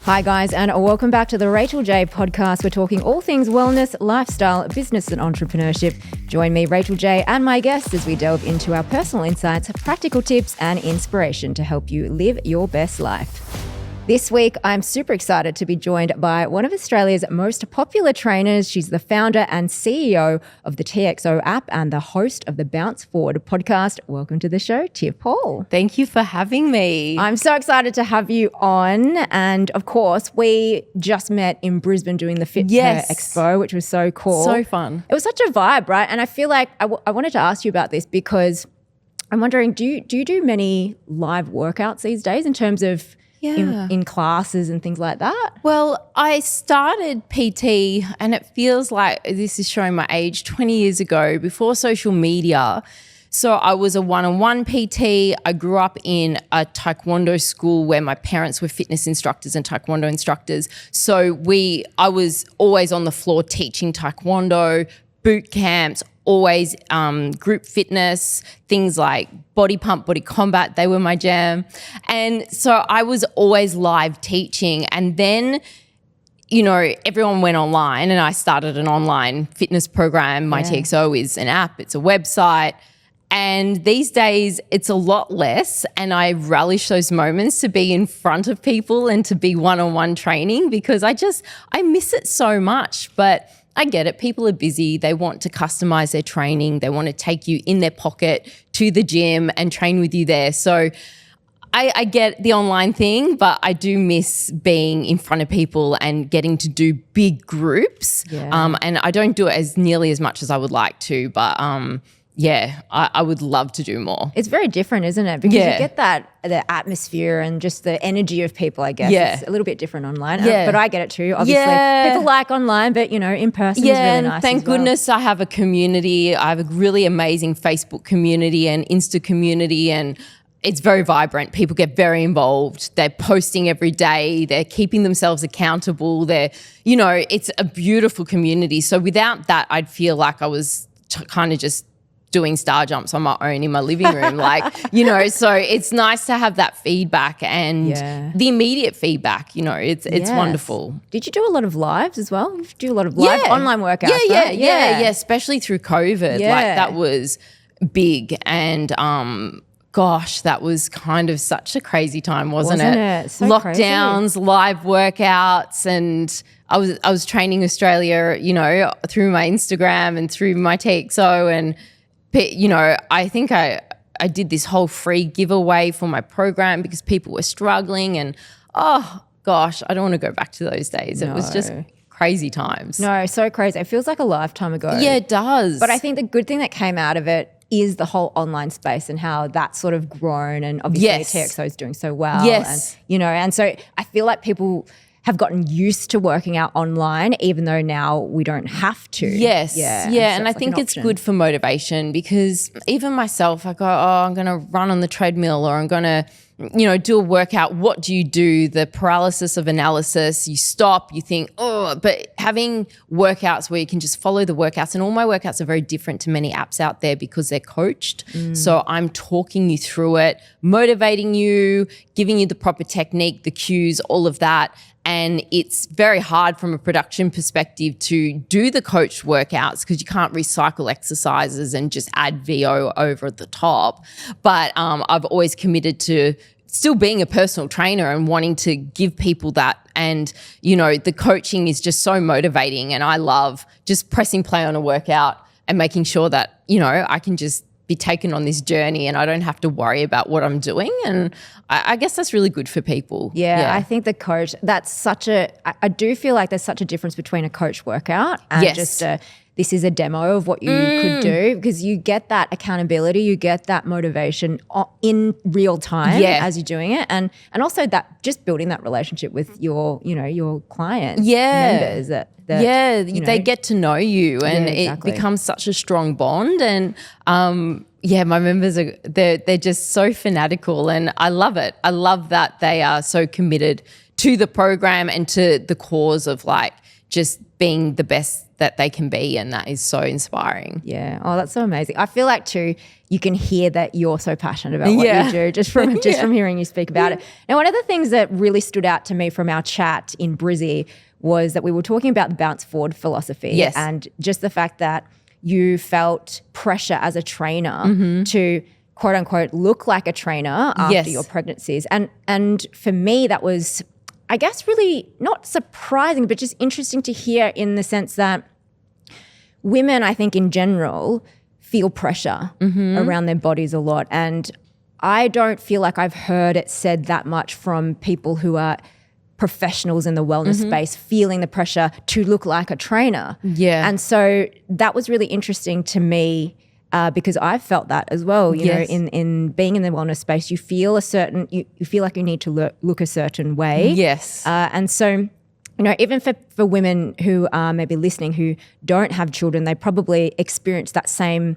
Hi guys, and welcome back to the Rachel J podcast. We're talking all things wellness, lifestyle, business and entrepreneurship. Join me, Rachel J, and my guests as we delve into our personal insights, practical tips and inspiration to help you live your best life. This week, I'm super excited to be joined by one of Australia's most popular trainers. She's the founder and CEO of the TXO app and the host of the Bounce Forward podcast. Welcome to the show, Tiff Hall. Thank you for having me. I'm so excited to have you on. And of course, we just met in Brisbane doing the Fit Expo, which was so cool. So fun. It was such a vibe, right? And I feel like I wanted to ask you about this because I'm wondering, do you do many live workouts these days in terms of in classes and things like that? Well, I started PT and it feels like this is showing my age 20 years ago before social media. So I was a one-on-one PT. I grew up in a Taekwondo school where my parents were fitness instructors and Taekwondo instructors. So I was always on the floor teaching Taekwondo, boot camps, always group fitness, things like body pump, body combat, they were my jam. And so I was always live teaching. And then, everyone went online and I started an online fitness program. My TXO is an app, it's a website. And these days it's a lot less, and I relish those moments to be in front of people and to be one-on-one training because I miss it so much. But I get it. People are busy. They want to customize their training. They want to take you in their pocket to the gym and train with you there. So I get the online thing, but I do miss being in front of people and getting to do big groups. Yeah. And I don't do it as nearly as much as I would like to, but I would love to do more. It's very different, isn't it? Because you get the atmosphere and just the energy of people, I guess. Yeah. It's a little bit different online. Yeah. But I get it too. Obviously, people like online, but, in person is really nice. Thank goodness I have a community. I have a really amazing Facebook community and Insta community, and it's very vibrant. People get very involved. They're posting every day. They're keeping themselves accountable. It's a beautiful community. So without that, I'd feel like I was kind of just doing star jumps on my own in my living room. So it's nice to have that feedback and the immediate feedback, it's wonderful. Did you do a lot of lives as well? You do a lot of live online workouts, right? Yeah, especially through COVID. That was big. And gosh, that was kind of such a crazy time, wasn't it? So Lockdowns, crazy. live workouts, and I was training Australia, through my Instagram and through my TXO, and I think I did this whole free giveaway for my program because people were struggling, and oh gosh, I don't want to go back to those days. No. It was just crazy times. No, so crazy. It feels like a lifetime ago. Yeah, it does. But I think the good thing that came out of it is the whole online space and how that's sort of grown, and obviously TXO is doing so well. Yes. And so I feel like people have gotten used to working out online, even though now we don't have to. Yes. Yeah. And I think it's good for motivation because even myself, I go, I'm going to run on the treadmill, or I'm going to, do a workout. What do you do? The paralysis of analysis. You stop, you think, but having workouts where you can just follow the workouts, and all my workouts are very different to many apps out there because they're coached. So I'm talking you through it, motivating you, giving you the proper technique, the cues, all of that. And it's very hard from a production perspective to do the coached workouts because you can't recycle exercises and just add VO over the top. But I've always committed to still being a personal trainer and wanting to give people that. And, the coaching is just so motivating, and I love just pressing play on a workout and making sure that, I can just be taken on this journey and I don't have to worry about what I'm doing. And I guess that's really good for people. Yeah. I think the coach, I do feel like there's such a difference between a coach workout and just this is a demo of what you could do, because you get that accountability, you get that motivation in real time as you're doing it. And also that just building that relationship with your clients, members they get to know you, and it becomes such a strong bond. And my members they're just so fanatical, and I love it. I love that they are so committed to the program and to the cause of just being the best that they can be, and that is so inspiring. Yeah. Oh, that's so amazing. I feel like too, you can hear that you're so passionate about what you do just from hearing you speak about it. Now, one of the things that really stood out to me from our chat in Brizzy was that we were talking about the bounce forward philosophy. Yes. And just the fact that you felt pressure as a trainer to quote unquote look like a trainer after your pregnancies. And for me, that was, I guess, really not surprising, but just interesting to hear in the sense that women, I think in general, feel pressure around their bodies a lot. And I don't feel like I've heard it said that much from people who are professionals in the wellness space, feeling the pressure to look like a trainer. Yeah. And so that was really interesting to me because I've felt that as well. You know, in being in the wellness space, you feel you feel like you need to look a certain way. Yes. And so, you know, even for women who are maybe listening who don't have children, they probably experience that same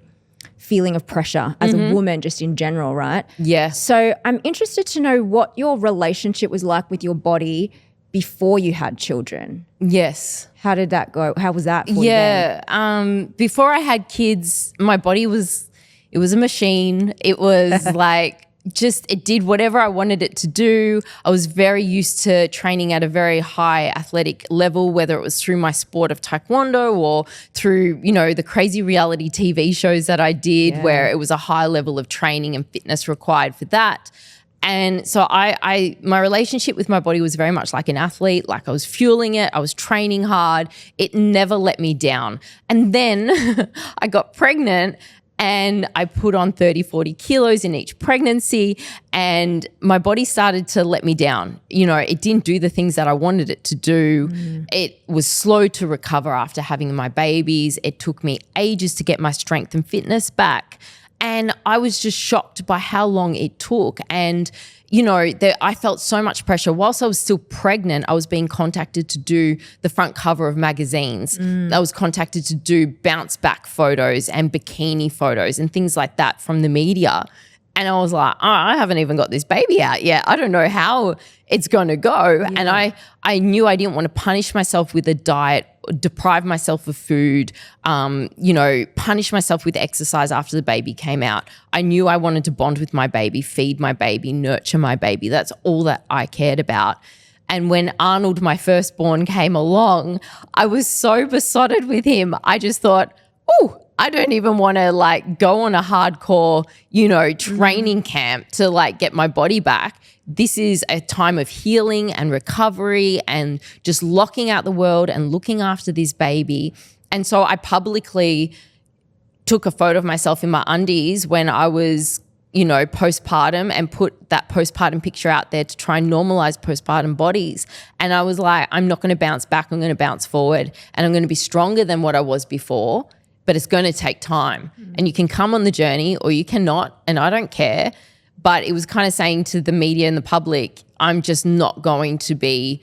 feeling of pressure as a woman just in general, right? Yeah. So I'm interested to know what your relationship was like with your body before you had children. Yes. How did that go? How was that for you then? Before I had kids, my body was a machine. It was like it did whatever I wanted it to do. I was very used to training at a very high athletic level, whether it was through my sport of taekwondo or through, you know, the crazy reality TV shows that I did where it was a high level of training and fitness required for that. And so my relationship with my body was very much like an athlete, like I was fueling it, I was training hard. It never let me down. And then I got pregnant and I put on 30, 40 kilos in each pregnancy and my body started to let me down. You know, it didn't do the things that I wanted it to do. It was slow to recover after having my babies. It took me ages to get my strength and fitness back. And I was just shocked by how long it took. And, you know, I felt so much pressure. Whilst I was still pregnant, I was being contacted to do the front cover of magazines. I was contacted to do bounce back photos and bikini photos and things like that from the media. And I was like, oh, I haven't even got this baby out yet. I don't know how it's going to go. Yeah. And I knew I didn't want to punish myself with a diet, deprive myself of food, you know, punish myself with exercise after the baby came out. I knew I wanted to bond with my baby, feed my baby, nurture my baby. That's all that I cared about. And when Arnold, my firstborn, came along, I was so besotted with him. I just thought, oh, I don't even want to like go on a hardcore, you know, training camp to like get my body back. This is a time of healing and recovery and just locking out the world and looking after this baby. And so I publicly took a photo of myself in my undies when I was, you know, postpartum and put that postpartum picture out there to try and normalize postpartum bodies. And I was like, I'm not going to bounce back. I'm going to bounce forward and I'm going to be stronger than what I was before. But it's going to take time and you can come on the journey or you cannot, and I don't care. But it was kind of saying to the media and the public, I'm just not going to be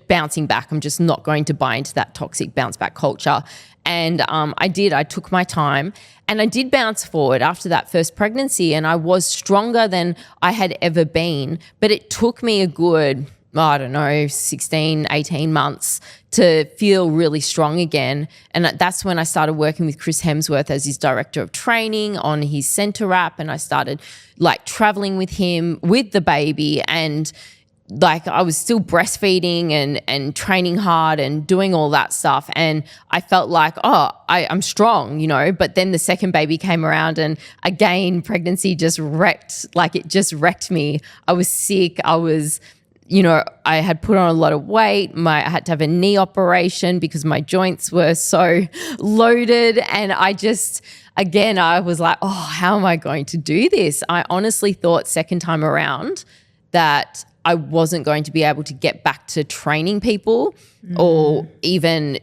bouncing back. I'm just not going to buy into that toxic bounce back culture. And I took my time and I did bounce forward after that first pregnancy and I was stronger than I had ever been. But it took me a good, I don't know, 16, 18 months to feel really strong again. And that's when I started working with Chris Hemsworth as his director of training on his center app. And I started like traveling with him with the baby and like I was still breastfeeding and training hard and doing all that stuff. And I felt like, oh, I'm strong, you know, but then the second baby came around and again, pregnancy just wrecked me. I was sick. You know, I had put on a lot of weight. I had to have a knee operation because my joints were so loaded. And I was like, oh, how am I going to do this? I honestly thought second time around that I wasn't going to be able to get back to training people or even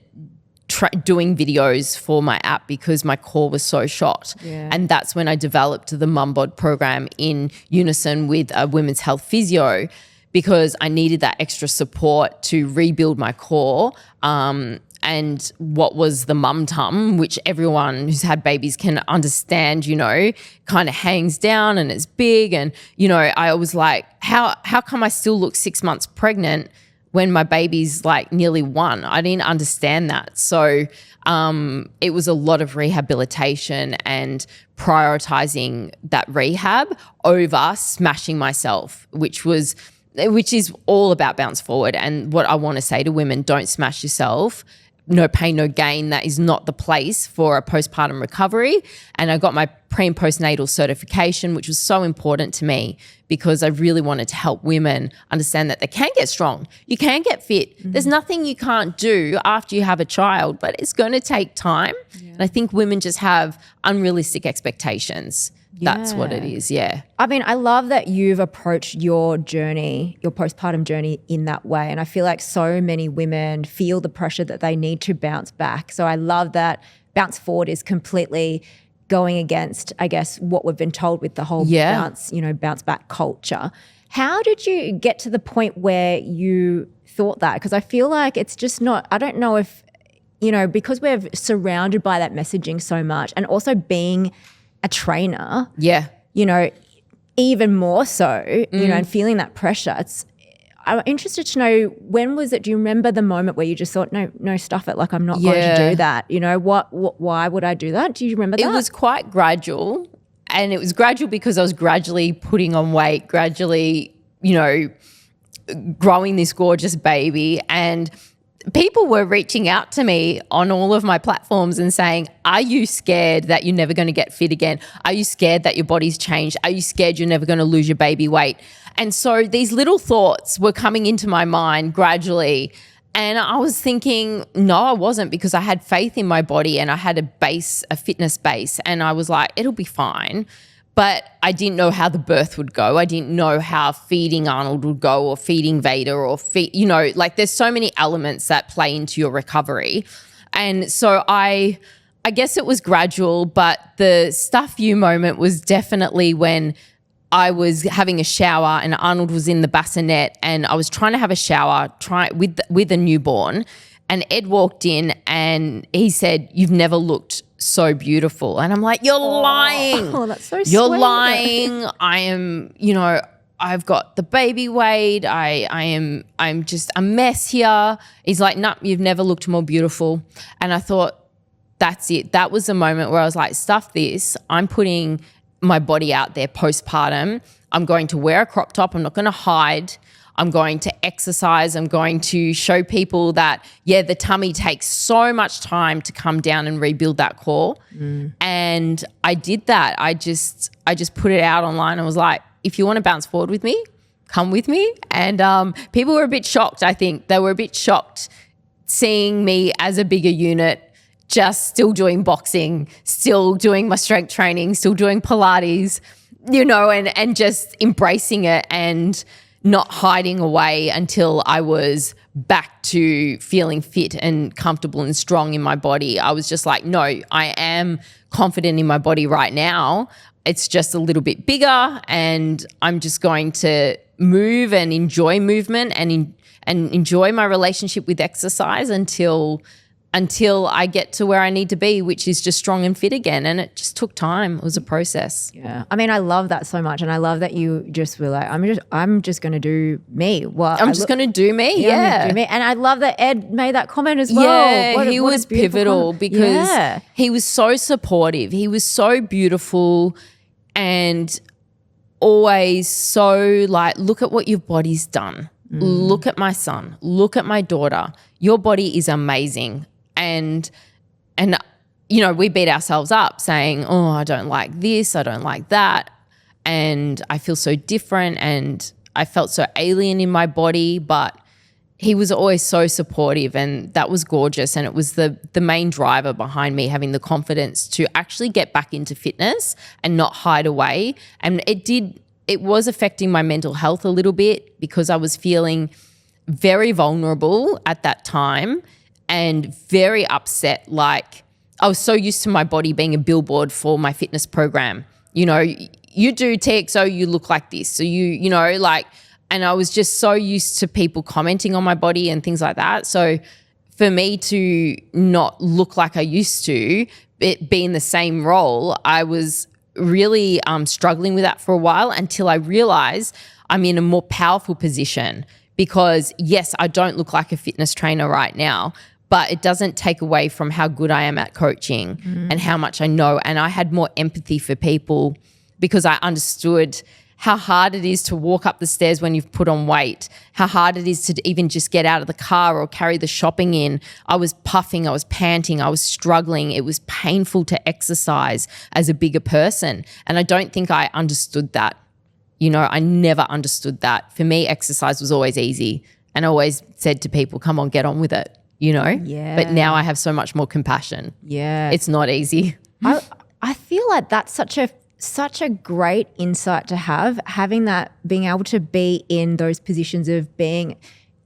doing videos for my app because my core was so shot. Yeah. And that's when I developed the MumBod program in unison with a women's health physio, because I needed that extra support to rebuild my core and what was the mum tum, which everyone who's had babies can understand, you know, kind of hangs down and it's big. And, you know, I was like, how come I still look 6 months pregnant when my baby's like nearly 1. I didn't understand that. So it was a lot of rehabilitation and prioritizing that rehab over smashing myself, which is all about bounce forward. And what I want to say to women, don't smash yourself. No pain, no gain. That is not the place for a postpartum recovery. And I got my pre and postnatal certification, which was so important to me because I really wanted to help women understand that they can get strong. You can get fit. There's nothing you can't do after you have a child, but it's going to take time. Yeah. And I think women just have unrealistic expectations. That's what it is, yeah. I mean, I love that you've approached your journey, your postpartum journey in that way. And I feel like so many women feel the pressure that they need to bounce back. So I love that bounce forward is completely going against, I guess, what we've been told with the whole bounce back culture. How did you get to the point where you thought that? Because I feel like it's just not, I don't know if, because we're surrounded by that messaging so much, and also being a trainer, even more so, and feeling that pressure. I'm interested to know, when was it? Do you remember the moment where you just thought, no, stuff it, like I'm not going to do that? Why would I do that? Do you remember that? It was quite gradual, and it was gradual because I was gradually putting on weight, gradually, growing this gorgeous baby, and people were reaching out to me on all of my platforms and saying, are you scared that you're never going to get fit again? Are you scared that your body's changed? Are you scared you're never going to lose your baby weight? And so these little thoughts were coming into my mind gradually. And I was thinking, no, I wasn't, because I had faith in my body and I had a fitness base. And I was like, it'll be fine. But I didn't know how the birth would go. I didn't know how feeding Arnold would go, or feeding Vader, or there's so many elements that play into your recovery. And so I guess it was gradual, but the stuff you moment was definitely when I was having a shower and Arnold was in the bassinet, and I was trying to have a shower with a newborn, and Ed walked in and he said, "You've never looked so beautiful." And I'm like, you're lying. Oh, that's so sweet. You're lying. I am, I've got the baby weight. I'm just a mess here. He's like, "No, you've never looked more beautiful." And I thought, that's it. That was the moment where I was like, stuff this. I'm putting my body out there postpartum. I'm going to wear a crop top. I'm not going to hide. I'm going to exercise. I'm going to show people that, the tummy takes so much time to come down and rebuild that core. And I did that. I just put it out online. I was like, if you want to bounce forward with me, come with me. And people were a bit shocked, I think. They were a bit shocked seeing me as a bigger unit, just still doing boxing, still doing my strength training, still doing Pilates, and just embracing it and not hiding away until I was back to feeling fit and comfortable and strong in my body. I was just like, no, I am confident in my body right now. It's just a little bit bigger, and I'm just going to move and enjoy movement and enjoy my relationship with exercise until I get to where I need to be, which is just strong and fit again. And it just took time. It was a process. Yeah. I mean, I love that so much. And I love that you just were like, I'm just going to do me. I'm just going to do me. Yeah. Do me. And I love that Ed made that comment as well. Yeah, he was pivotal because he was so supportive. He was so beautiful and always so like, look at what your body's done. Look at my son. Look at my daughter. Your body is amazing. And we beat ourselves up saying, oh, I don't like this, I don't like that, and I feel so different, and I felt so alien in my body. But he was always so supportive, and that was gorgeous. And it was the main driver behind me having the confidence to actually get back into fitness and not hide away. And it was affecting my mental health a little bit because I was feeling very vulnerable at that time and very upset. Like, I was so used to my body being a billboard for my fitness program. You do TXO, you look like this. So and I was just so used to people commenting on my body and things like that. So for me to not look like I used to, it be in the same role, I was really struggling with that for a while until I realized I'm in a more powerful position because yes, I don't look like a fitness trainer right now, but it doesn't take away from how good I am at coaching and how much I know. And I had more empathy for people because I understood how hard it is to walk up the stairs when you've put on weight, how hard it is to even just get out of the car or carry the shopping in. I was puffing, I was panting, I was struggling. It was painful to exercise as a bigger person. And I don't think I understood that. I never understood that. For me, exercise was always easy. And I always said to people, come on, get on with it, Yeah. But now I have so much more compassion. Yeah. It's not easy. I feel like that's such a great insight to have, having that, being able to be in those positions of being,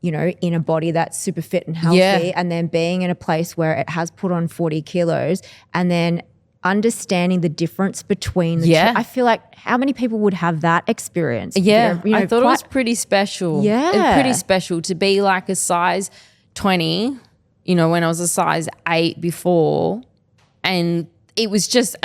in a body that's super fit and healthy, and then being in a place where it has put on 40 kilos and then understanding the difference between the two. I feel like how many people would have that experience? Yeah, I thought it was pretty special. Yeah. It was pretty special to be like a size 20, when I was a size 8 before, and it was just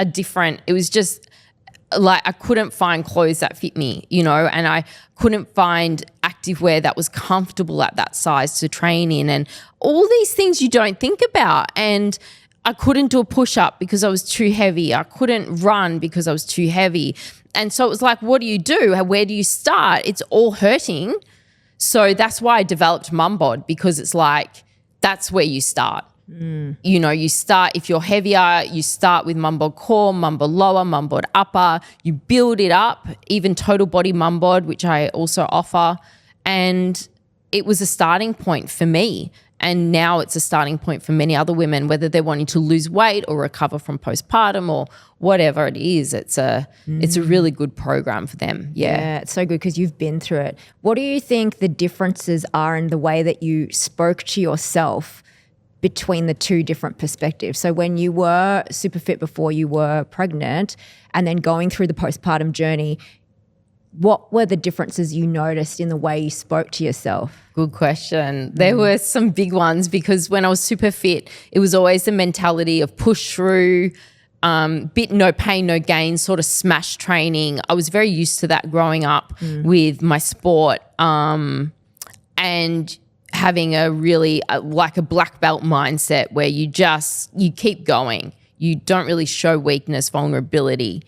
like I couldn't find clothes that fit me, and I couldn't find activewear that was comfortable at that size to train in, and all these things you don't think about. And I couldn't do a push-up because I was too heavy. I couldn't run because I was too heavy. And so it was like, what do you do? Where do you start? It's all hurting. So that's why I developed Mum Bod, because it's like that's where you start. You start, if you're heavier, you start with Mum Bod core, Mum Bod lower, Mum Bod upper. You build it up, even total body Mum Bod, which I also offer. And it was a starting point for me. And now it's a starting point for many other women, whether they're wanting to lose weight or recover from postpartum or whatever it is. It's a really good program for them. Yeah, it's so good because you've been through it. What do you think the differences are in the way that you spoke to yourself between the two different perspectives? So when you were super fit before you were pregnant and then going through the postpartum journey, what were the differences you noticed in the way you spoke to yourself? Good question. There were some big ones, because when I was super fit, it was always the mentality of push through, bit no pain, no gain, sort of smash training. I was very used to that growing up with my sport, and having a really like a black belt mindset where you keep going. You don't really show weakness, vulnerability.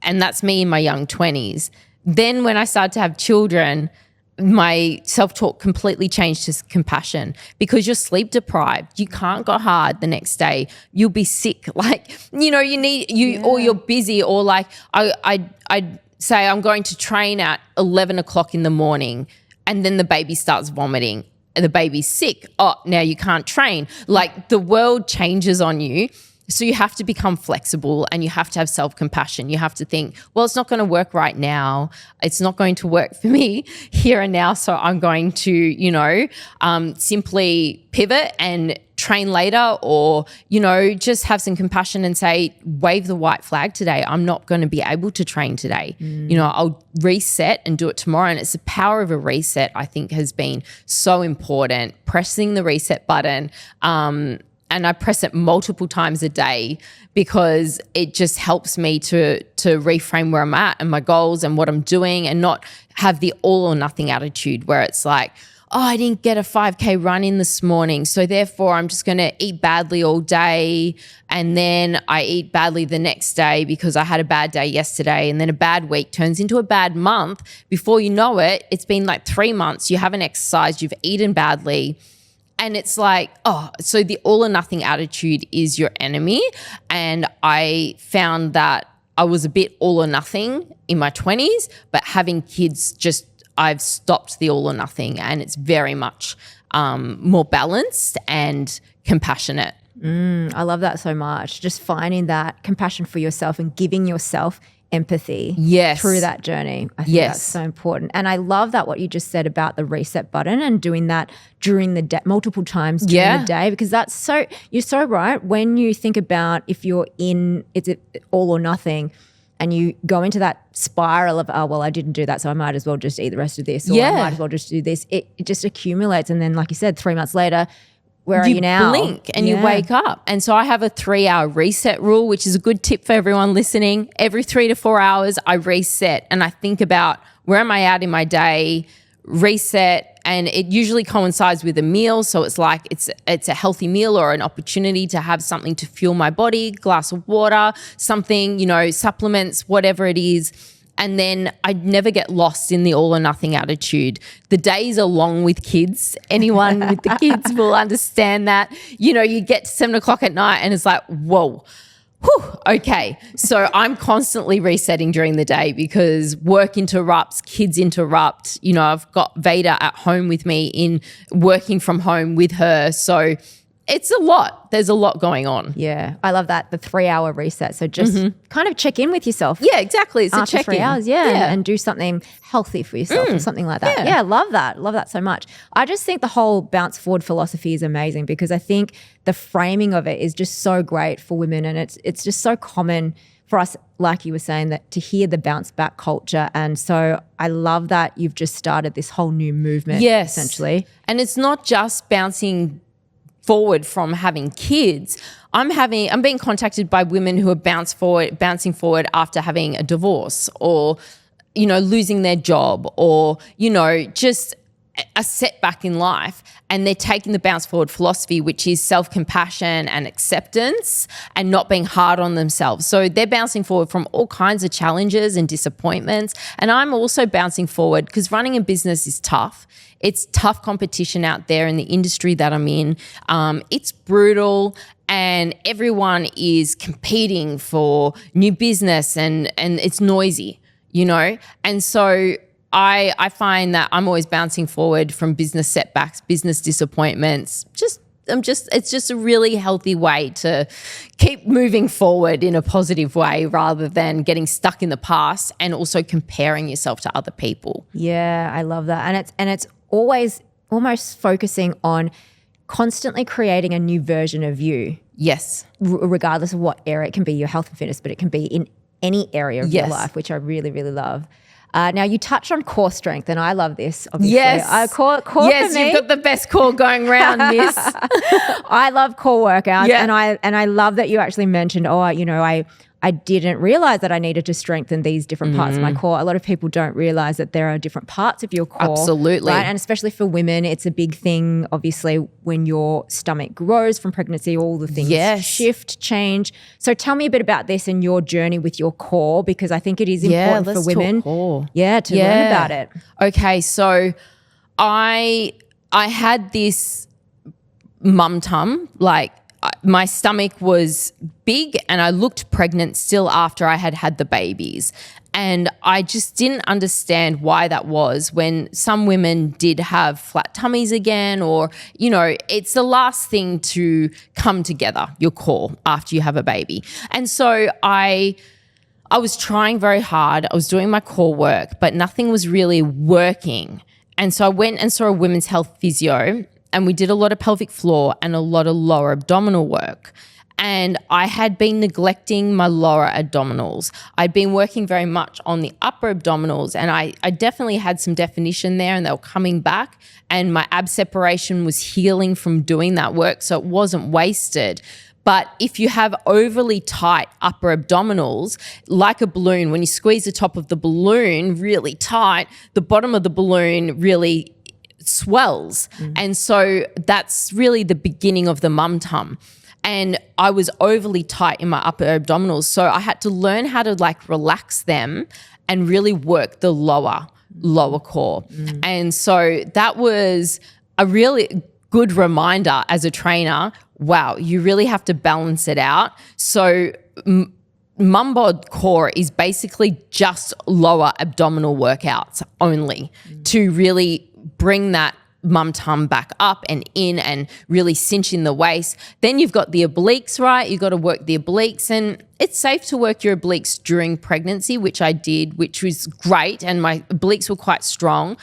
And that's me in my young 20s. Then when I started to have children, my self-talk completely changed to compassion, because you're sleep deprived. You can't go hard the next day. You'll be sick. Like, or you're busy, or like I'd say I'm going to train at 11 o'clock in the morning, and then the baby starts vomiting. The baby's sick. Oh, now you can't train. Like, the world changes on you. So you have to become flexible, and you have to have self-compassion. You have to think, well, it's not going to work right now. It's not going to work for me here and now. So I'm going to, simply pivot and train later, or, just have some compassion and say, wave the white flag today. I'm not going to be able to train today. I'll reset and do it tomorrow. And it's the power of a reset, I think, has been so important. Pressing the reset button, and I press it multiple times a day, because it just helps me to reframe where I'm at and my goals and what I'm doing, and not have the all or nothing attitude where it's like, oh, I didn't get a 5K run in this morning, so therefore I'm just going to eat badly all day, and then I eat badly the next day because I had a bad day yesterday, and then a bad week turns into a bad month. Before you know it, it's been like 3 months, you haven't exercised, you've eaten badly. And it's like, so the all or nothing attitude is your enemy. And I found that I was a bit all or nothing in my 20s, but having kids, I've stopped the all or nothing, and it's very much more balanced and compassionate. I love that so much. Just finding that compassion for yourself and giving yourself empathy through that journey. I think that's so important. And I love that what you just said about the reset button and doing that during the day, multiple times during the day, because you're so right. When you think about if you're in, it's all or nothing, and you go into that spiral of, oh, well, I didn't do that, so I might as well just eat the rest of this, or I might as well just do this. It just accumulates. And then, like you said, 3 months later, where are you now? You blink and you wake up. And so I have a 3-hour reset rule, which is a good tip for everyone listening. Every 3 to 4 hours, I reset and I think about where am I at in my day, reset, and it usually coincides with a meal. So it's like it's a healthy meal or an opportunity to have something to fuel my body, glass of water, something, supplements, whatever it is. And then I never get lost in the all or nothing attitude. The days are long with kids. Anyone with the kids will understand that. You get to 7 o'clock at night and it's like, whoa. Whew, okay. So I'm constantly resetting during the day because work interrupts, kids interrupt. I've got Veda at home with me in working from home with her. So it's a lot. There's a lot going on. Yeah. I love that. The 3-hour reset. So just kind of check in with yourself. Yeah, exactly. It's after a check-in. 3 hours. Yeah. And do something healthy for yourself or something like that. Yeah. Love that. Love that so much. I just think the whole bounce forward philosophy is amazing because I think the framing of it is just so great for women, and it's just so common for us, like you were saying, that to hear the bounce back culture. And so I love that you've just started this whole new movement. Yes. Essentially. And it's not just bouncing forward from having kids. I'm being contacted by women who are bouncing forward after having a divorce or, losing their job or, just a setback in life, and they're taking the bounce forward philosophy, which is self-compassion and acceptance and not being hard on themselves. So they're bouncing forward from all kinds of challenges and disappointments. And I'm also bouncing forward because running a business is tough. It's tough competition out there in the industry that I'm in. It's brutal and everyone is competing for new business and it's noisy, And so I find that I'm always bouncing forward from business setbacks, business disappointments. It's just a really healthy way to keep moving forward in a positive way rather than getting stuck in the past and also comparing yourself to other people. Yeah, I love that. And it's always almost focusing on constantly creating a new version of you. Yes. Regardless of what area. It can be your health and fitness, but it can be in any area of your life, which I really, really love. Now, you touched on core strength, and I love this, obviously. Yes. Core yes, for me. You've got the best core going round, miss. I love core workouts, and I love that you actually mentioned, I didn't realize that I needed to strengthen these different parts of my core. A lot of people don't realize that there are different parts of your core. Absolutely. Right? And especially for women, it's a big thing, obviously, when your stomach grows from pregnancy, all the things shift, change. So tell me a bit about this and your journey with your core, because I think it is important for women. Core. To learn about it. Okay, so I had this mum tum, my stomach was big and I looked pregnant still after I had the babies. And I just didn't understand why that was when some women did have flat tummies again, or, it's the last thing to come together, your core, after you have a baby. And so I was trying very hard. I was doing my core work, but nothing was really working. And so I went and saw a women's health physio, and we did a lot of pelvic floor and a lot of lower abdominal work. And I had been neglecting my lower abdominals. I'd been working very much on the upper abdominals, and I definitely had some definition there, and they were coming back, and my ab separation was healing from doing that work, so it wasn't wasted. But if you have overly tight upper abdominals, like a balloon, when you squeeze the top of the balloon really tight, the bottom of the balloon really swells. And so that's really the beginning of the mum tum. And I was overly tight in my upper abdominals. So I had to learn how to relax them and really work the lower core. And so that was a really good reminder as a trainer. Wow, you really have to balance it out. So mum bod core is basically just lower abdominal workouts only to really bring that mum tum back up and in and really cinch in the waist. Then you've got the obliques, right? You've got to work the obliques, and it's safe to work your obliques during pregnancy, which I did, which was great, and my obliques were quite strong.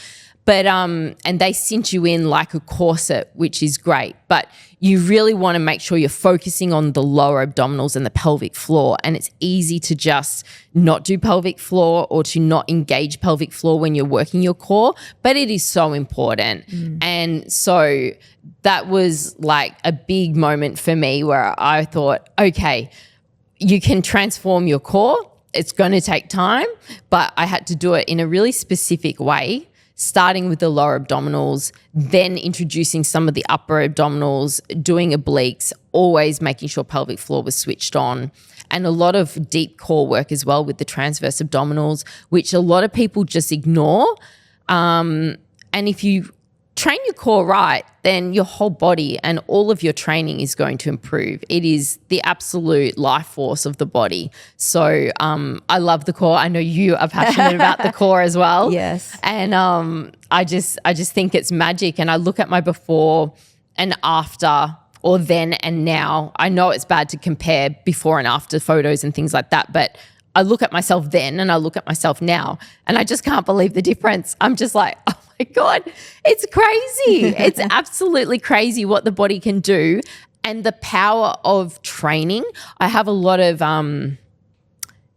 But and they cinch you in like a corset, which is great. But you really want to make sure you're focusing on the lower abdominals and the pelvic floor. And it's easy to just not do pelvic floor or to not engage pelvic floor when you're working your core. But it is so important. And so that was a big moment for me where I thought, okay, you can transform your core. It's going to take time, but I had to do it in a really specific way. starting with the lower abdominals, then introducing some of the upper abdominals, doing obliques, always making sure pelvic floor was switched on, and a lot of deep core work as well with the transverse abdominals, which a lot of people just ignore. And if you train your core right, then your whole body and all of your training is going to improve. It is the absolute life force of the body. So I love the core. I know you are passionate about the core as well. Yes. And I just think it's magic. And I look at my before and after, or then and now. I know it's bad to compare before and after photos and things like that, but I look at myself then and I look at myself now, and I just can't believe the difference. I'm just like, oh my God, it's crazy. It's absolutely crazy what the body can do, and the power of training. I have a lot of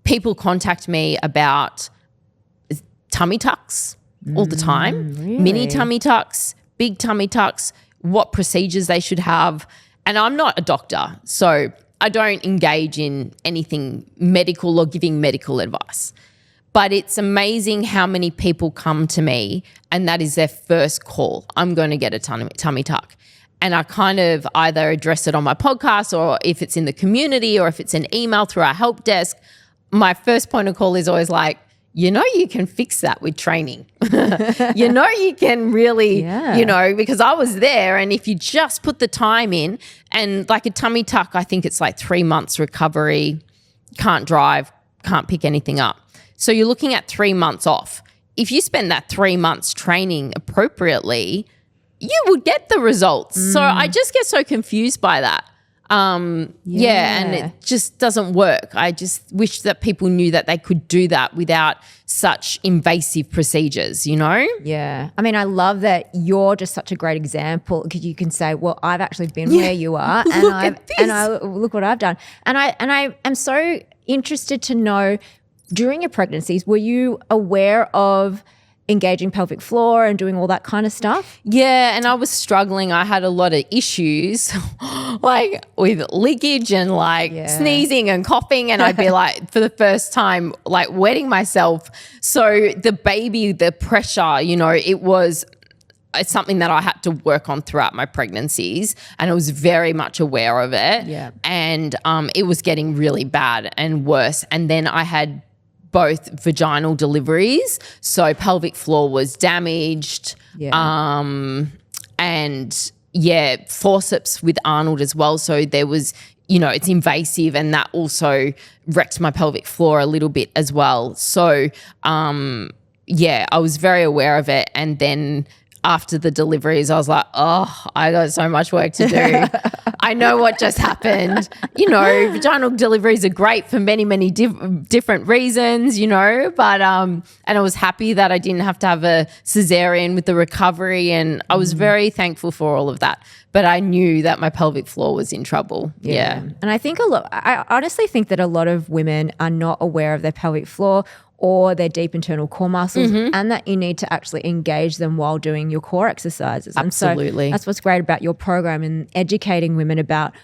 people contact me about tummy tucks all the time, really? Mini tummy tucks, big tummy tucks, what procedures they should have. And I'm not a doctor, so I don't engage in anything medical or giving medical advice. But it's amazing how many people come to me and that is their first call. I'm going to get a tummy tuck. And I kind of either address it on my podcast, or if it's in the community, or if it's an email through our help desk, my first point of call is always like, you know, you can fix that with training. You know, you can really, you know, because I was there, and if you just put the time in, and like a tummy tuck, I think it's like 3 months recovery, can't drive, can't pick anything up. So you're looking at 3 months off. If you spend that 3 months training appropriately, you would get the results. So I just get so confused by that. And it just doesn't work. I just wish that people knew that they could do that without such invasive procedures, you know? Yeah. I mean, I love that you're just such a great example, because you can say, well, I've actually been where you are, and look what I've done. And I am so interested to know, during your pregnancies, were you aware of engaging pelvic floor and doing all that kind of stuff? Yeah, and I was struggling. I had a lot of issues like with leakage and sneezing and coughing, and I'd be like, for the first time, like wetting myself. So the baby, the pressure, you know, it's something that I had to work on throughout my pregnancies, and I was very much aware of it. Yeah. And it was getting really bad and worse. And then I had both vaginal deliveries, so pelvic floor was damaged, and forceps with Arnold as well. So there was, you know, it's invasive, and that also wrecked my pelvic floor a little bit as well. So I was very aware of it. And then after the deliveries, I was like, oh, I got so much work to do. I know what just happened. You know, vaginal deliveries are great for many, many different reasons, you know, but and I was happy that I didn't have to have a cesarean with the recovery, and I was very thankful for all of that. But I knew that my pelvic floor was in trouble. Yeah. And I think I honestly think that a lot of women are not aware of their pelvic floor or their deep internal core muscles, and that you need to actually engage them while doing your core exercises. Absolutely. And so that's what's great about your program, and educating women about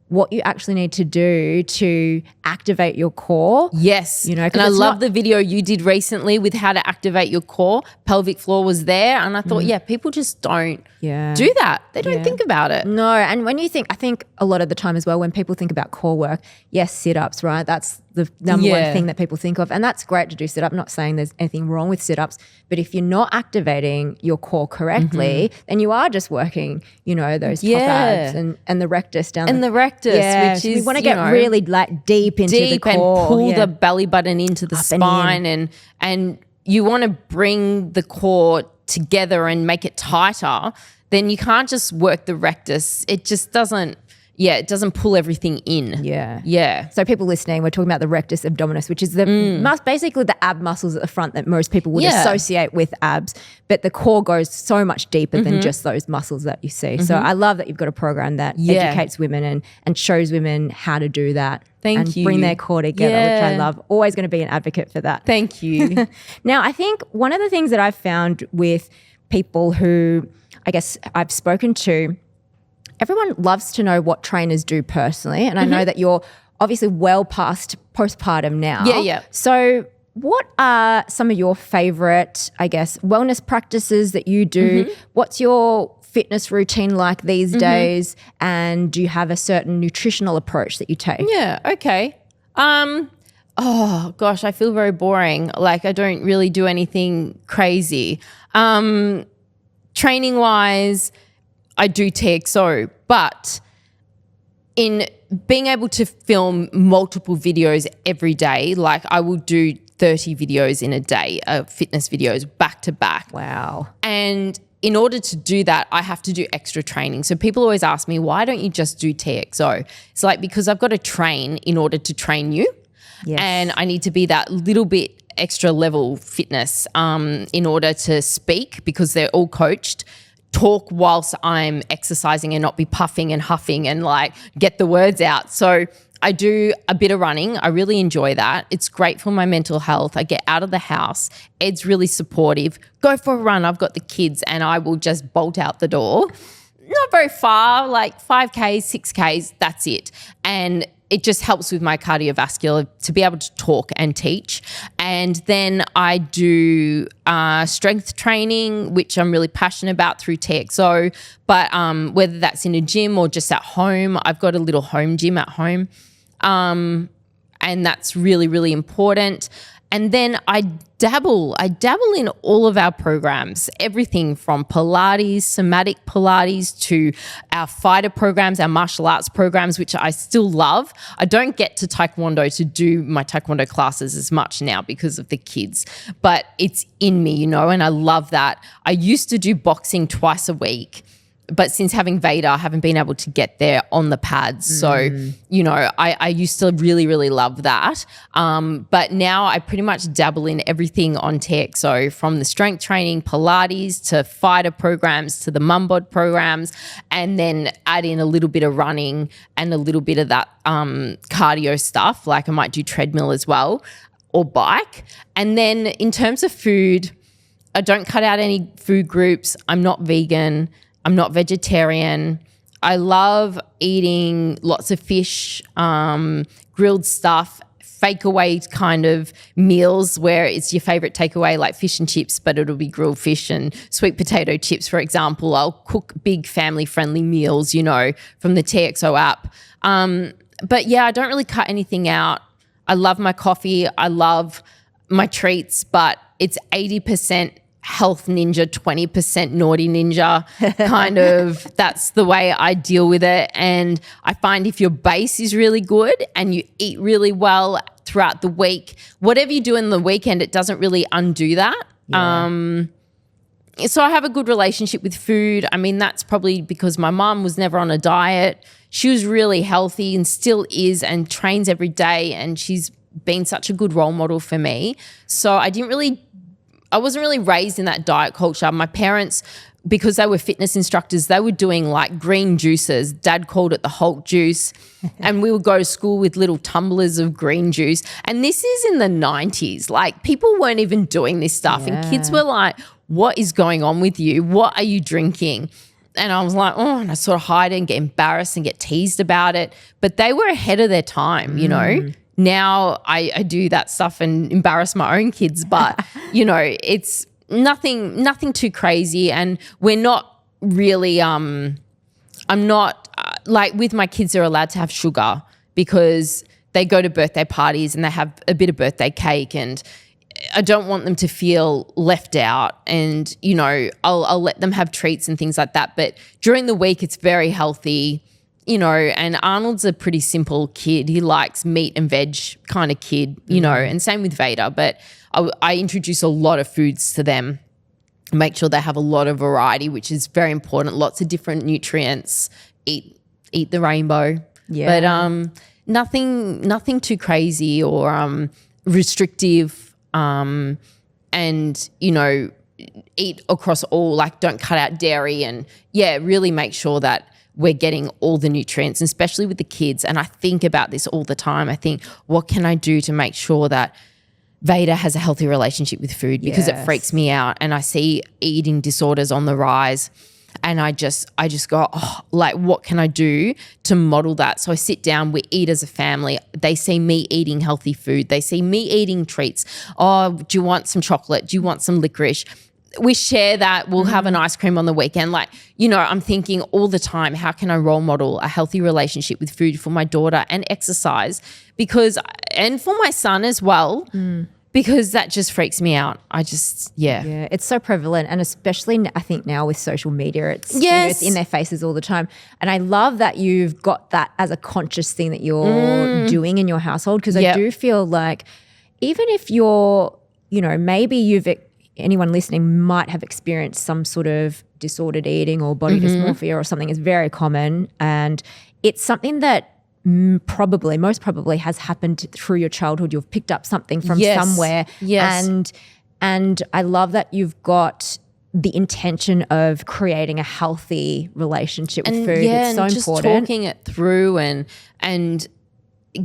what you actually need to do to activate your core. Yes. You know, and I love the video you did recently with how to activate your core. Pelvic floor was there, and I thought, people just don't do that. They don't think about it. No, and when you think, I think a lot of the time as well, when people think about core work, yes, sit-ups, right? That's the number one thing that people think of, and that's great to do sit-up. I'm not saying there's anything wrong with sit-ups, but if you're not activating your core correctly, then you are just working, you know, those top abs and the rectus down. And the rectus, which is, we want to get really like deep into the core. And pull the belly button into the spine, and you want to bring the core together and make it tighter. Then you can't just work the rectus. It just doesn't. Yeah, it doesn't pull everything in. Yeah. So people listening, we're talking about the rectus abdominis, which is basically the ab muscles at the front that most people would associate with abs. But the core goes so much deeper than just those muscles that you see. So I love that you've got a program that educates women and shows women how to do that. Thank you. Bring their core together, which I love. Always going to be an advocate for that. Thank you. Now, I think one of the things that I've found with people who I guess I've spoken to, everyone loves to know what trainers do personally. And I know that you're obviously well past postpartum now. Yeah. So what are some of your favorite, I guess, wellness practices that you do? What's your fitness routine like these days? And do you have a certain nutritional approach that you take? Yeah, okay. Oh gosh, I feel very boring. Like I don't really do anything crazy. Training wise, I do TXO, but in being able to film multiple videos every day, like I will do 30 videos in a day, fitness videos back to back. Wow. And in order to do that, I have to do extra training. So people always ask me, why don't you just do TXO? It's like, because I've got to train in order to train you. Yes. And I need to be that little bit extra level fitness in order to speak, because they're all coached. Talk whilst I'm exercising and not be puffing and huffing and like get the words out. So I do a bit of running. I really enjoy that. It's great for my mental health. I get out of the house. Ed's really supportive. Go for a run. I've got the kids and I will just bolt out the door. Not very far, like 5Ks, 6Ks, that's it. And it just helps with my cardiovascular to be able to talk and teach. And then I do strength training, which I'm really passionate about through TXO. But whether that's in a gym or just at home, I've got a little home gym at home. And that's really, really important. And then I dabble in all of our programs, everything from Pilates, somatic Pilates, to our fighter programs, our martial arts programs, which I still love. I don't get to Taekwondo to do my Taekwondo classes as much now because of the kids, but it's in me, and I love that. I used to do boxing twice a week, but since having Vader, I haven't been able to get there on the pads. So, I used to really, really love that. But now I pretty much dabble in everything on TXO, from the strength training, Pilates, to fighter programs, to the Mumbod programs, and then add in a little bit of running and a little bit of that cardio stuff. Like I might do treadmill as well, or bike. And then in terms of food, I don't cut out any food groups. I'm not vegan. I'm not vegetarian. I love eating lots of fish, grilled stuff, fake away kind of meals where it's your favorite takeaway, like fish and chips, but it'll be grilled fish and sweet potato chips, for example. I'll cook big family-friendly meals, from the TXO app. But yeah, I don't really cut anything out. I love my coffee. I love my treats, but it's 80% health ninja, 20% naughty ninja kind of. That's the way I deal with it. And I find if your base is really good and you eat really well throughout the week, whatever you do in the weekend, it doesn't really undo that. Yeah. So I have a good relationship with food. I mean, that's probably because my mom was never on a diet. She was really healthy and still is, and trains every day, and she's been such a good role model for me. So I wasn't really raised in that diet culture. My parents, because they were fitness instructors, they were doing like green juices. Dad called it the Hulk juice. And we would go to school with little tumblers of green juice. And this is in the 90s. Like people weren't even doing this stuff. Yeah. And kids were like, what is going on with you? What are you drinking? And I was like, oh, and I sort of hide it and get embarrassed and get teased about it. But they were ahead of their time, Now I do that stuff and embarrass my own kids, but it's nothing too crazy. And we're not really, I'm not like with my kids, they're allowed to have sugar because they go to birthday parties and they have a bit of birthday cake, and I don't want them to feel left out. And, I'll let them have treats and things like that. But during the week, it's very healthy. And Arnold's a pretty simple kid. He likes meat and veg kind of kid, and same with Vader. But I introduce a lot of foods to them, make sure they have a lot of variety, which is very important. Lots of different nutrients. Eat the rainbow. Yeah. But nothing too crazy or restrictive. And eat across all. Like don't cut out dairy, and really make sure that we're getting all the nutrients, especially with the kids. And I think about this all the time. I think, what can I do to make sure that Vader has a healthy relationship with food? Because it freaks me out. And I see eating disorders on the rise. And I just go, oh, like, what can I do to model that? So I sit down, we eat as a family. They see me eating healthy food. They see me eating treats. Oh, do you want some chocolate? Do you want some licorice? We share that. We'll have an ice cream on the weekend. Like, you know, I'm thinking all the time, how can I role model a healthy relationship with food for my daughter and exercise? And for my son as well, because that just freaks me out. Yeah, it's so prevalent, and especially I think now with social media, it's, you know, it's in their faces all the time. And I love that you've got that as a conscious thing that you're doing in your household, because I do feel like even if you're, you know, maybe anyone listening might have experienced some sort of disordered eating or body dysmorphia or something. Is very common, and it's something that most probably has happened through your childhood. You've picked up something from somewhere. Yes. And I love that you've got the intention of creating a healthy relationship with food. It's so just important. Talking it through and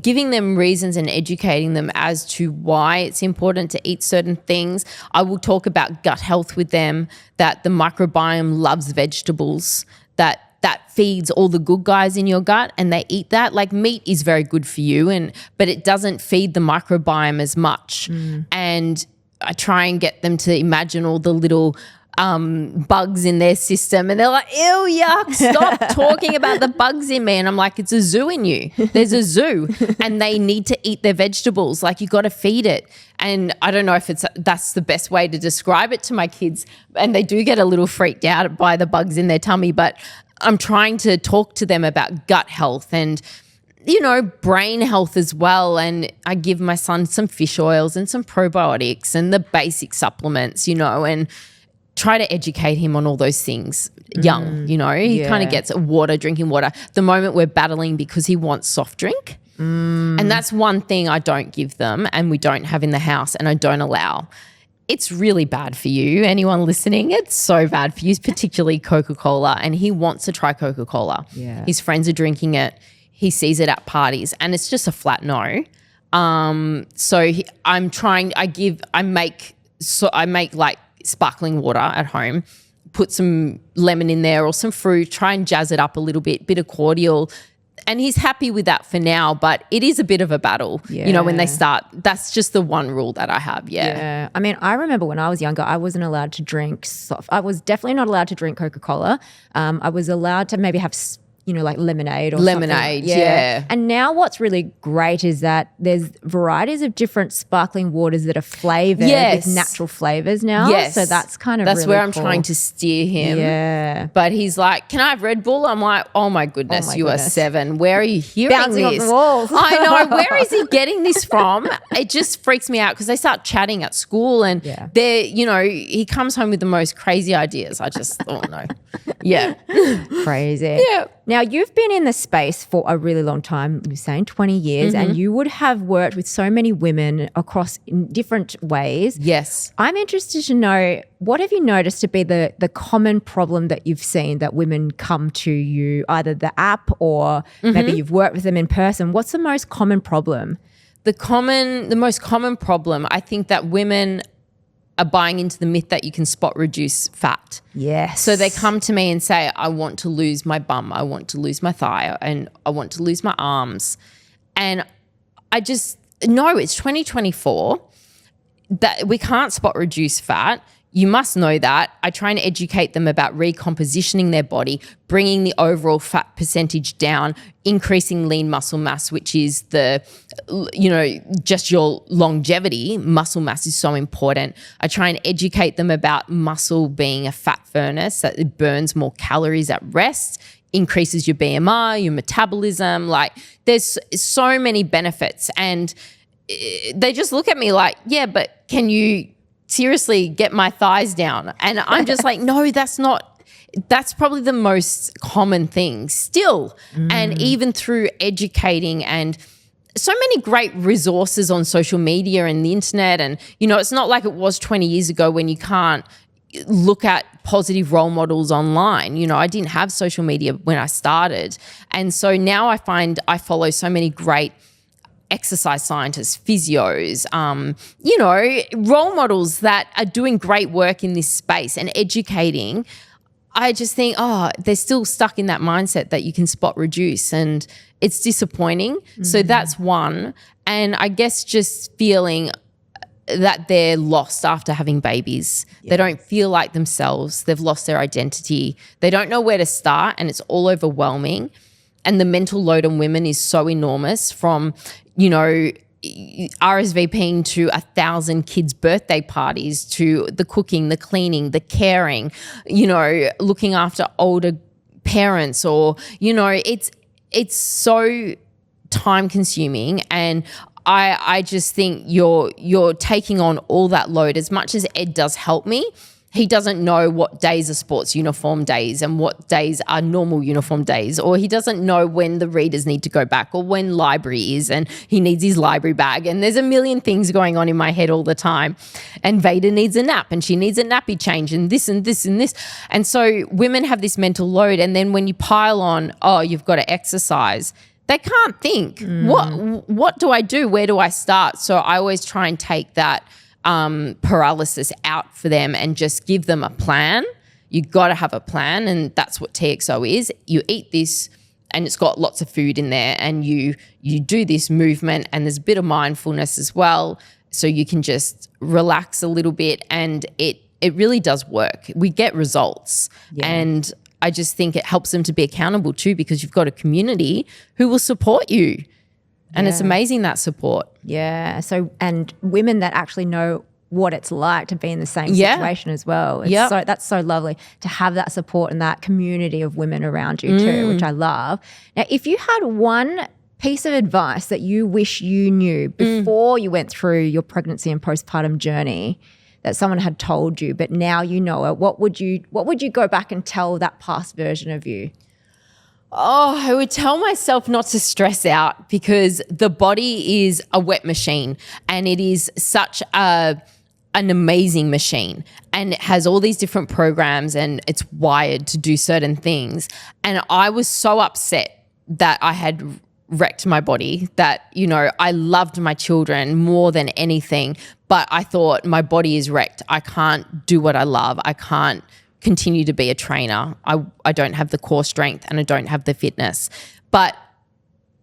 giving them reasons and educating them as to why it's important to eat certain things. I will talk about gut health with them, that the microbiome loves vegetables, that feeds all the good guys in your gut, and they eat that. Like, meat is very good for you, but it doesn't feed the microbiome as much. And I try and get them to imagine all the little bugs in their system, and they're like, ew, yuck, stop talking about the bugs in me. And I'm like, it's a zoo in you. There's a zoo, and they need to eat their vegetables. Like, you got to feed it. And I don't know if that's the best way to describe it to my kids, and they do get a little freaked out by the bugs in their tummy, but I'm trying to talk to them about gut health and, you know, brain health as well. And I give my son some fish oils and some probiotics and the basic supplements, you know, and try to educate him on all those things young, you know. He kind of gets drinking water. The moment we're battling because he wants soft drink. And that's one thing I don't give them and we don't have in the house and I don't allow. It's really bad for you. Anyone listening, it's so bad for you, particularly Coca-Cola. And he wants to try Coca-Cola. Yeah. His friends are drinking it. He sees it at parties and it's just a flat no. I make like sparkling water at home, put some lemon in there or some fruit, try and jazz it up a little bit of cordial. And he's happy with that for now, but it is a bit of a battle, you know, when they start. That's just the one rule that I have, Yeah. I mean, I remember when I was younger, I wasn't allowed to drink I was definitely not allowed to drink Coca-Cola. I was allowed to maybe have you know, like lemonade or something. Yeah. And now what's really great is that there's varieties of different sparkling waters that are flavored with natural flavors now. Yes. So that's kind of That's really where I'm cool. trying to steer him. Yeah. But he's like, can I have Red Bull? I'm like, oh my goodness, you are 7. Where are you hearing Bouncing this? off the walls. I know. Where is he getting this from? It just freaks me out because they start chatting at school and they're, you know, he comes home with the most crazy ideas. I just, oh no. Yeah. Crazy. Yeah. Now, you've been in the space for a really long time, you're saying 20 years, and you would have worked with so many women across in different ways. Yes. I'm interested to know, what have you noticed to be the common problem that you've seen that women come to you, either the app or maybe you've worked with them in person? What's the most common problem? The most common problem, I think that women are buying into the myth that you can spot reduce fat. Yes. So they come to me and say, I want to lose my bum, I want to lose my thigh, and I want to lose my arms. And I just, no, it's 2024, that we can't spot reduce fat. You must know that. I try and educate them about recompositioning their body, bringing the overall fat percentage down, increasing lean muscle mass, which is just your longevity. Muscle mass is so important. I try and educate them about muscle being a fat furnace, that it burns more calories at rest, increases your BMR, your metabolism. Like, there's so many benefits. And they just look at me like, yeah, but can you seriously get my thighs down? And I'm just like, no, that's probably the most common thing still. And even through educating and so many great resources on social media and the internet, and, you know, it's not like it was 20 years ago when you can't look at positive role models online. You know, I didn't have social media when I started. And so now I find I follow so many great exercise scientists, physios, role models that are doing great work in this space and educating. I just think, they're still stuck in that mindset that you can spot reduce, and it's disappointing. So that's one. And I guess just feeling that they're lost after having babies. Yeah. They don't feel like themselves. They've lost their identity. They don't know where to start, and it's all overwhelming. And the mental load on women is so enormous, from, RSVPing to 1,000 kids' birthday parties, to the cooking, the cleaning, the caring, looking after older parents, or, it's so time consuming. And I just think you're taking on all that load. As much as Ed does help me, he doesn't know what days are sports uniform days and what days are normal uniform days, or he doesn't know when the readers need to go back, or when library is and he needs his library bag. And there's a million things going on in my head all the time. And Veda needs a nap, and she needs a nappy change, and this and this and this. And so women have this mental load. And then when you pile on, you've got to exercise, they can't think. What do I do? Where do I start? So I always try and take that paralysis out for them and just give them a plan. You got to have a plan, and that's what TXO is. You eat this, and it's got lots of food in there, and you do this movement, and there's a bit of mindfulness as well, so you can just relax a little bit, and it really does work. We get results. Yeah. And I just think it helps them to be accountable too, because you've got a community who will support you. And it's amazing, that support. Yeah. So, and women that actually know what it's like to be in the same situation as well. That's so lovely to have that support and that community of women around you too, which I love. Now, if you had one piece of advice that you wish you knew before you went through your pregnancy and postpartum journey that someone had told you, but now you know it, what would you go back and tell that past version of you? I would tell myself not to stress out, because the body is a wet machine, and it is such an amazing machine, and it has all these different programs, and it's wired to do certain things. And I was so upset that I had wrecked my body, that, I loved my children more than anything, but I thought, my body is wrecked. I can't do what I love. I can't continue to be a trainer. I don't have the core strength, and I don't have the fitness. But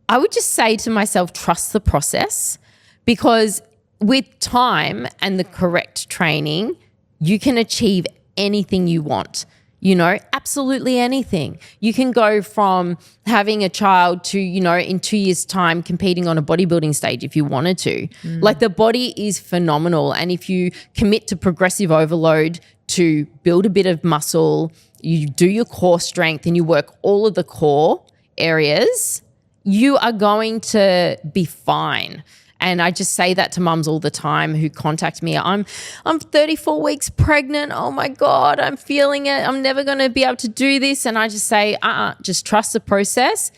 I would just say to myself, trust the process, because with time and the correct training, you can achieve anything you want. Absolutely anything. You can go from having a child to, in 2 years' time competing on a bodybuilding stage if you wanted to. Like, the body is phenomenal. And if you commit to progressive overload to build a bit of muscle, you do your core strength, and you work all of the core areas, you are going to be fine. And I just say that to mums all the time who contact me. I'm 34 weeks pregnant. Oh my God, I'm feeling it. I'm never going to be able to do this. And I just say, just trust the process.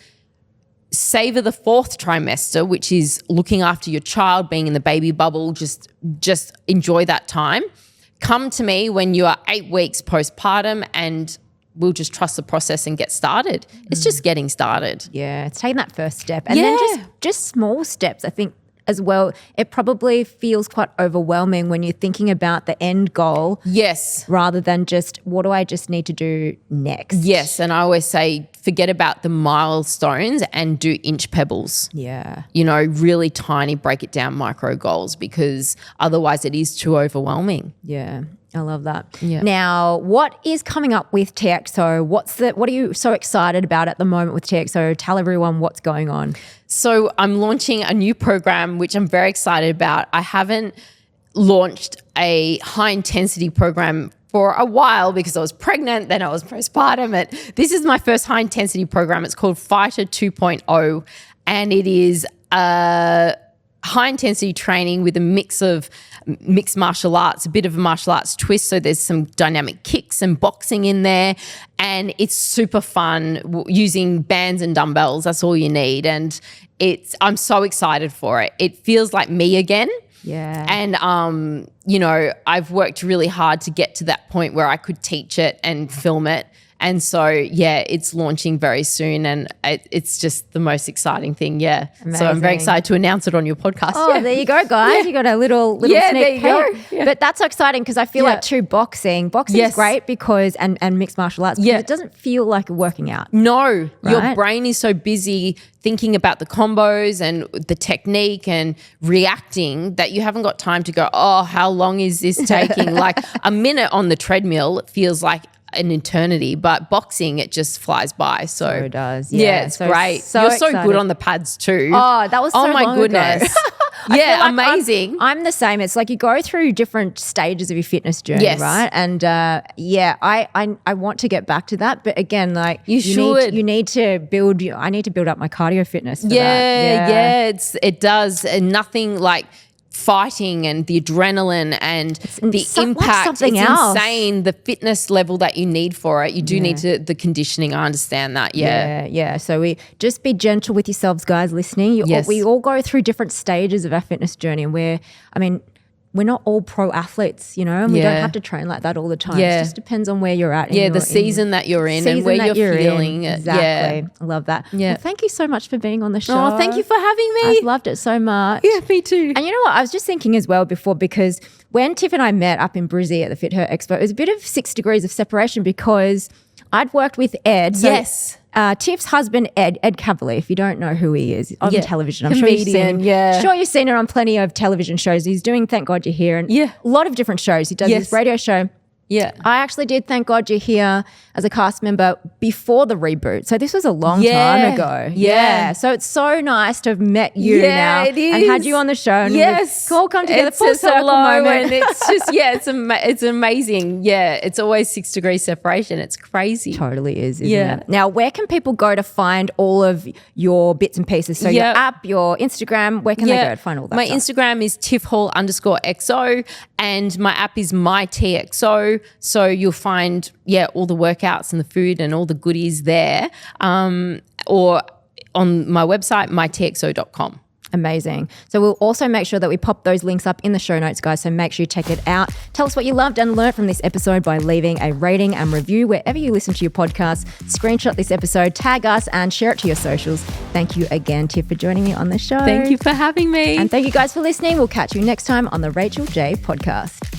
Savor the 4th trimester, which is looking after your child, being in the baby bubble. Just enjoy that time. Come to me when you are 8 weeks postpartum, and we'll just trust the process and get started. It's just getting started. Yeah, it's taking that first step. And then just small steps, I think, as well. It probably feels quite overwhelming when you're thinking about the end goal. Yes. Rather than just, what do I just need to do next? Yes. And I always say, forget about the milestones and do inch pebbles. Yeah. Really tiny, break it down micro goals, because otherwise it is too overwhelming. Yeah. I love that. Yeah. Now, what is coming up with TXO? What are you so excited about at the moment with TXO? Tell everyone what's going on. So I'm launching a new program, which I'm very excited about. I haven't launched a high intensity program for a while because I was pregnant, then I was postpartum. This is my first high intensity program. It's called Fighter 2.0, and it is high intensity training with a mix of mixed martial arts, a bit of a martial arts twist. So there's some dynamic kicks and boxing in there, and it's super fun using bands and dumbbells. That's all you need. And I'm so excited for it. It feels like me again. Yeah. And, I've worked really hard to get to that point where I could teach it and film it And so, yeah, it's launching very soon and it's just the most exciting thing. Yeah. Amazing. So I'm very excited to announce it on your podcast. Oh, there you go, guys. You got a little sneak there you go. peek. But that's so exciting because I feel like too boxing. Boxing's great because and mixed martial arts because it doesn't feel like working out. No, your brain is so busy thinking about the combos and the technique and reacting that you haven't got time to go, oh, how long is this taking? Like a minute on the treadmill feels like an eternity, but boxing, it just flies by. So it does. Yeah, it's great. So You're excited. so good on the pads too. Oh, that was so my long goodness. ago. Yeah, like amazing. I'm the same. It's like you go through different stages of your fitness journey, right? And I want to get back to that, but again, like you need to build. I need to build up my cardio fitness. For that. It does, and nothing like fighting and the adrenaline and the impact. Something it's else. Insane. The fitness level that you need for it. You do need the conditioning. I understand that. Yeah. So we just be gentle with yourselves, guys listening. We all go through different stages of our fitness journey, and we're not all pro athletes, you know, and we don't have to train like that all the time. It just depends on where you're at. The season that you're in and where you're feeling it. Exactly. I love that. Yeah. Well, thank you so much for being on the show. Oh, thank you for having me. I've loved it so much. Yeah, me too. And you know what? I was just thinking as well before, because when Tiff and I met up in Brizzy at the Fit Her Expo, it was a bit of 6 degrees of separation because I'd worked with Ed. So yes. Tiff's husband, Ed Kavalee, if you don't know who he is, on television. I'm Comedian, sure you've seen it on plenty of television shows. He's doing Thank God You're Here and a lot of different shows. He does this radio show. Yeah. I actually did Thank God You're Here as a cast member before the reboot. So this was a long time ago. Yeah. So it's so nice to have met you now it is. and had you on the show. And we've all come together. It's Full circle moment. And it's just, it's amazing. Yeah. It's always 6 degrees separation. It's crazy. Totally is, isn't it? Now, where can people go to find all of your bits and pieces? So your app, your Instagram, where can they go to find all that My stuff? Instagram is Tiff Hall _XO and my app is myTXO. So you'll find, all the workouts and the food and all the goodies there, or on my website, mytxo.com. Amazing. So we'll also make sure that we pop those links up in the show notes, guys. So make sure you check it out. Tell us what you loved and learned from this episode by leaving a rating and review wherever you listen to your podcast. Screenshot this episode, tag us, and share it to your socials. Thank you again, Tiff, for joining me on the show. Thank you for having me. And thank you guys for listening. We'll catch you next time on the Rachel J Podcast.